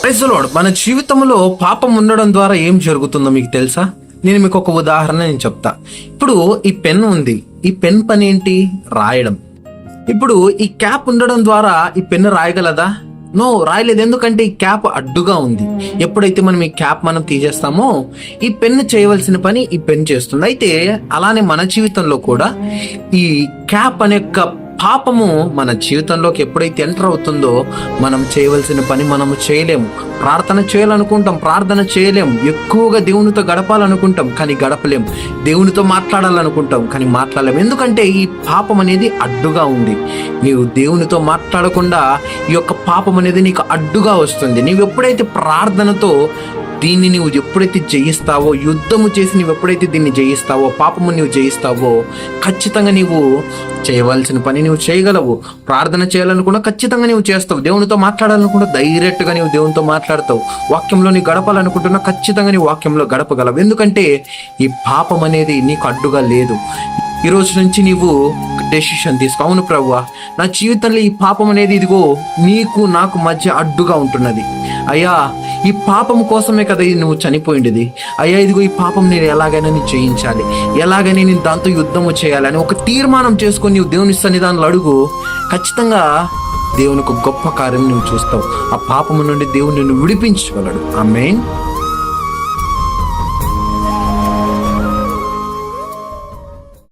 Praise the lord. మన జీవితంలో పాపం ఉండడం ద్వారా ఏం జరుగుతుందో మీకు తెలుసా? నేను మీకు ఒక ఉదాహరణ చెప్తా. ఇప్పుడు ఈ పెన్ ఉంది. ఈ పెన్ పని ఏంటి? రాయడం. ఇప్పుడు ఈ క్యాప్ ఉండడం ద్వారా ఈ పెన్ను రాయగలదా? నో, రాయలేదు. ఎందుకంటే ఈ క్యాప్ అడ్డుగా ఉంది. ఎప్పుడైతే మనం ఈ క్యాప్ తీసేస్తామో ఈ పెన్ను చేయవలసిన పని ఈ పెన్ చేస్తుంది. అయితే అలానే మన జీవితంలో కూడా ఈ క్యాప్ అనే పాపము మన జీవితంలోకి ఎప్పుడైతే ఎంటర్ అవుతుందో మనం చేయవలసిన పని మనము చేయలేము. ప్రార్థన చేయాలనుకుంటాం, ప్రార్థన చేయలేము. ఎక్కువగా దేవునితో గడపాలనుకుంటాం, కానీ గడపలేము. దేవునితో మాట్లాడాలనుకుంటాం, కానీ మాట్లాడలేము. ఎందుకంటే ఈ పాపం అనేది అడ్డుగా ఉంది. నీవు దేవునితో మాట్లాడకుండా ఈ యొక్క పాపం అనేది నీకు అడ్డుగా వస్తుంది. నీవు ఎప్పుడైతే ప్రార్థనతో దీన్ని నువ్వు ఎప్పుడైతే జయిస్తావో, యుద్ధము చేసి నువ్వు ఎప్పుడైతే దీన్ని జయిస్తావో, పాపము నువ్వు జయిస్తావో, ఖచ్చితంగా నీవు చేయవలసిన పని నువ్వు చేయగలవు. ప్రార్థన చేయాలనుకున్నా ఖచ్చితంగా నువ్వు చేస్తావు. దేవునితో మాట్లాడాలనుకుంటా డైరెక్ట్గా నీవు దేవునితో మాట్లాడతావు. వాక్యంలో నీవు గడపాలనుకుంటున్నా ఖచ్చితంగా నీవు వాక్యంలో గడపగలవు. ఎందుకంటే ఈ పాపం అనేది నీకు అడ్డుగా లేదు. ఈ రోజు నుంచి నీవు డెసిషన్ తీసుకో. అవును ప్రభువా, నా జీవితంలో ఈ పాపం అనేది ఇదిగో నీకు నాకు మధ్య అడ్డుగా ఉంటున్నది. అయ్యా, ఈ పాపం కోసమే కదా ఇది నువ్వు చనిపోయింది. అయ్యా, ఇదిగో ఈ పాపం నేను ఎలాగైనా నేను జయించాలి, ఎలాగైనా నేను దాంతో యుద్ధము చేయాలని ఒక తీర్మానం చేసుకొని నువ్వు దేవుని సన్నిధానంలో అడుగు. ఖచ్చితంగా దేవునికి గొప్ప కార్యం నువ్వు చూస్తావు. ఆ పాపము నుండి దేవుడు నిన్ను విడిపించగలడు. ఆమేన్.